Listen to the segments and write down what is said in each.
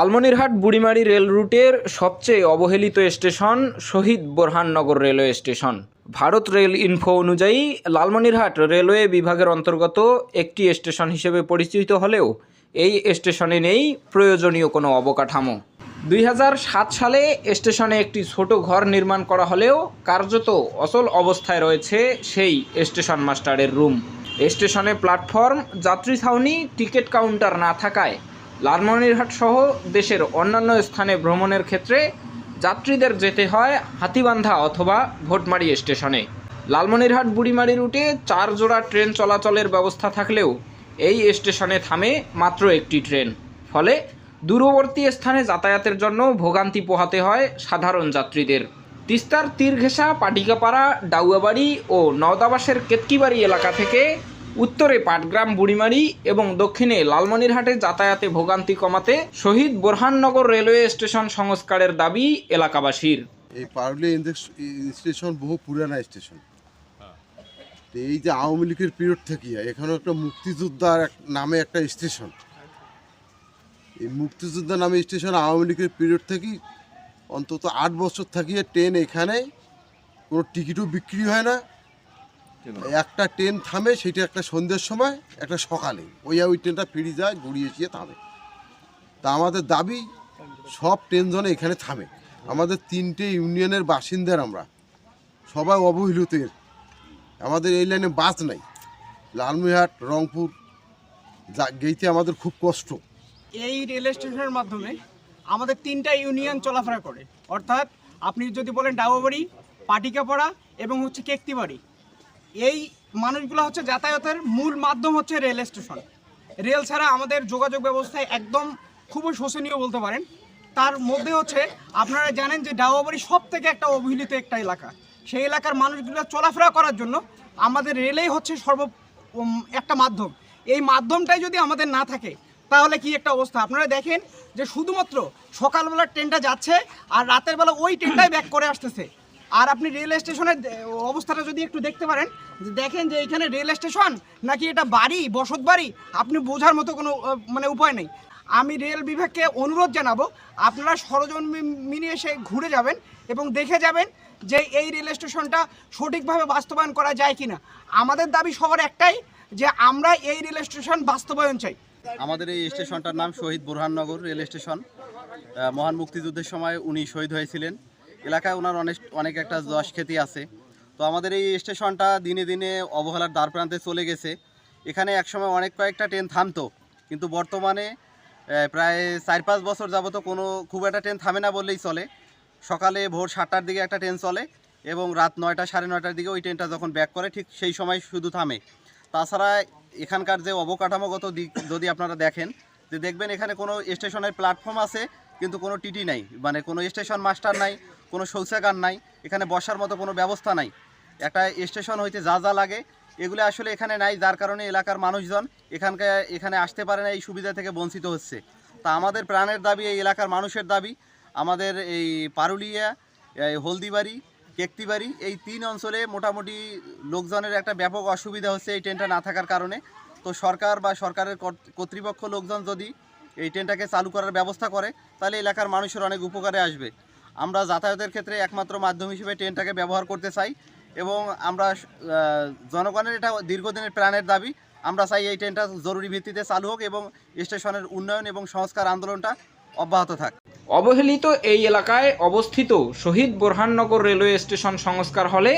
Lalmonirhat Burimari rail রুটের সবচেয়ে অবহেলিত স্টেশন শহীদ Borhannagar railway station. Bharat rail info অনুযায়ী লালমনিরহাট রেলওয়ে বিভাগের অন্তর্গত একটি স্টেশন হিসেবে পরিচিত হলেও এই স্টেশনে নেই প্রয়োজনীয় কোনো অবকাঠামো। 2007 সালে স্টেশনে একটি ছোট ঘর নির্মাণ করা হলেও কার্যত অচল অবস্থায় রয়েছে সেই স্টেশন মাস্টারের রুম। স্টেশনে প্ল্যাটফর্ম, যাত্রী ছাউনি, টিকিট কাউন্টার না থাকায় লালমনিরহাট সহ দেশের অন্যান্য স্থানে ভ্রমণের ক্ষেত্রে যাত্রীদের যেতে হয় হাতিবান্ধা অথবা ভোটমারি স্টেশনে। লালমনিরহাট বুড়িমারি রুটে 4 জোড়া ট্রেন চলাচলের ব্যবস্থা থাকলেও এই স্টেশনে থামে মাত্র একটি ট্রেন, ফলে দূরবর্তী স্থানে যাতায়াতের জন্য ভোগান্তি পোহাতে হয় সাধারণ যাত্রীদের। তিস্তার তীর ঘেঁষা পাটিকাপাড়া, ডাউয়াবাড়ি ও নওদাবাসের কেতকিবাড়ি এলাকা থেকে উত্তরে পাটগ্রাম বুড়িমারি এবং দক্ষিণে লালমনিরহাটে যাতায়াতে ভোগান্তি কমাতে শহীদ বোরহাননগর রেলওয়ে স্টেশন সংস্কারের দাবি এলাকাবাসীর। এই পারুলি স্টেশন বহু পুরানা স্টেশন। এই যে আওয়ামী লীগের পিরিয়ড থেকে এখানে একটা মুক্তিযোদ্ধার নামে একটা স্টেশন, এই মুক্তিযোদ্ধা নামে স্টেশন আওয়ামী লীগের পিরিয়ড থেকেই অন্তত 8 বছর থাকিয়ে ট্রেন এখানে কোনো টিকিটও বিক্রি হয় না। একটা ট্রেন থামে, সেটা একটা সন্ধ্যের সময়, একটা সকালে, ওই ট্রেনটা ফিরে যায়, ঘুরিয়ে এসে থামে। তা আমাদের দাবি সব ট্রেন যেন এখানে থামে। আমাদের 3টে ইউনিয়নের বাসিন্দার আমরা সবাই অবহেলিত। আমাদের এই লাইনে বাস নাই। লালমনিরহাট, রংপুর গেইতে আমাদের খুব কষ্ট। এই রেল স্টেশনের মাধ্যমে আমাদের 3টা ইউনিয়ন চলাফেরা করে, অর্থাৎ আপনি যদি বলেন ডাউয়াবাড়ি, পাটিকাপাড়া এবং কেতকিবাড়ি, এই মানুষগুলো যাতায়াতের মূল মাধ্যম রেল স্টেশন। রেল ছাড়া আমাদের যোগাযোগ ব্যবস্থায় একদম খুবই শোচনীয় বলতে পারেন। তার মধ্যে আপনারা জানেন যে ডাউয়াবাড়ি সব থেকে একটা অবহেলিত একটা এলাকা। সেই এলাকার মানুষগুলো চলাফেরা করার জন্য আমাদের রেলেই একটা মাধ্যম। এই মাধ্যমটাই যদি আমাদের না থাকে তাহলে কি একটা অবস্থা। আপনারা দেখেন যে শুধুমাত্র সকালবেলার ট্রেনটা যাচ্ছে আর রাতের বেলা ওই ট্রেনটাই ব্যাক করে আসতেছে। আর আপনি রেল স্টেশনের অবস্থাটা যদি একটু দেখতে পারেন, দেখেন যে এখানে রেল স্টেশন নাকি এটা বাড়ি, বসত বাড়ি, আপনি বোঝার মতো কোনো উপায় নেই। আমি রেল বিভাগকে অনুরোধ জানাবো, আপনারা সরজমিনে এসে ঘুরে যাবেন এবং দেখে যাবেন যে এই রেল স্টেশনটা সঠিকভাবে বাস্তবায়ন করা যায় কিনা। আমাদের দাবি সবার একটাই, যে আমরা এই রেল স্টেশন বাস্তবায়ন চাই। আমাদের এই স্টেশনটার নাম শহীদ বোরহাননগর রেল স্টেশন। মহান মুক্তিযুদ্ধের সময় উনি শহীদ হয়েছিলেন। এলাকায় ওনার অনেক একটা যশ খ্যাতি আছে। তো আমাদের এই স্টেশনটা দিনে দিনে অবহেলার দ্বারপ্রান্তে চলে গেছে। এখানে একসময় কয়েকটা ট্রেন থামতো, কিন্তু বর্তমানে প্রায় 4-5 বছর যাবত খুব একটা ট্রেন থামে না বললেই চলে। সকালে ভোর 7টার দিকে একটা ট্রেন চলে এবং রাত 9টা, 9:30টার দিকে ওই ট্রেনটা যখন ব্যাক করে ঠিক সেই সময় শুধু থামে। তাছাড়া এখানকার যে অবকাঠামোগত দিক যদি আপনারা দেখেন, যে দেখবেন এখানে কোনো স্টেশনের প্ল্যাটফর্ম আছে কিন্তু কোনো টিটি নাই, মানে কোনো স্টেশন মাস্টার নাই, কোনো শৌচাগার নাই, এখানে বসার মতো কোনো ব্যবস্থা নাই। একটা স্টেশন হইতে যা যা লাগে এগুলো আসলে এখানে নাই, যার কারণে এলাকার মানুষজন এখানে আসতে পারে না, এই সুবিধা থেকে বঞ্চিত হচ্ছে। তা আমাদের প্রাণের দাবি, এই এলাকার মানুষের দাবি, আমাদের এই পারুলিয়া, হলদিবাড়ি, কেতকিবাড়ি এই 3 অঞ্চলে মোটামুটি লোকজনের একটা ব্যাপক অসুবিধা হচ্ছে এই ট্রেনটা না থাকার কারণে। তো সরকার বা সরকারের কর্তৃপক্ষ লোকজন যদি এই ট্রেনটাকে চালু করার ব্যবস্থা করে তাহলে এলাকার মানুষের অনেক উপকারে আসবে। আমরা যাতায়াতের ক্ষেত্রে একমাত্র মাধ্যম হিসেবে ট্রেনটাকে ব্যবহার করতে চাই এবং আমরা জনগণের এটা দীর্ঘদিনের প্রাণের দাবি। আমরা চাই এই ট্রেনটা জরুরি ভিত্তিতে চালু হোক এবং স্টেশনের উন্নয়ন এবং সংস্কার আন্দোলনটা অব্যাহত থাক। অবহেলিত এই এলাকায় অবস্থিত শহীদ বোরহাননগর রেলওয়ে স্টেশন সংস্কার হলে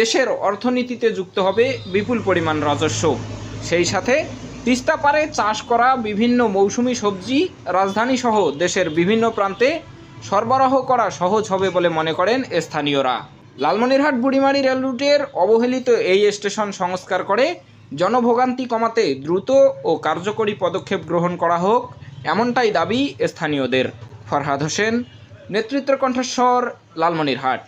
দেশের অর্থনীতিতে যুক্ত হবে বিপুল পরিমাণ রাজস্ব। সেই সাথে তিস্তা পাড়ে চাষ করা বিভিন্ন মৌসুমি সবজি রাজধানী সহ দেশের বিভিন্ন প্রান্তে সরবরাহ করা সহজ হবে বলে মনে করেন স্থানীয়রা। লালমনিরহাট বুড়িমারি রেল রুটের অবহেলিত এই স্টেশন সংস্কার করে জনভোগান্তি কমাতে দ্রুত ও কার্যকরী পদক্ষেপ গ্রহণ করা হোক, এমনটাই দাবি স্থানীয়দের। ফরহাদ হোসেন, নেতৃত্ব কণ্ঠস্বর, লালমনিরহাট।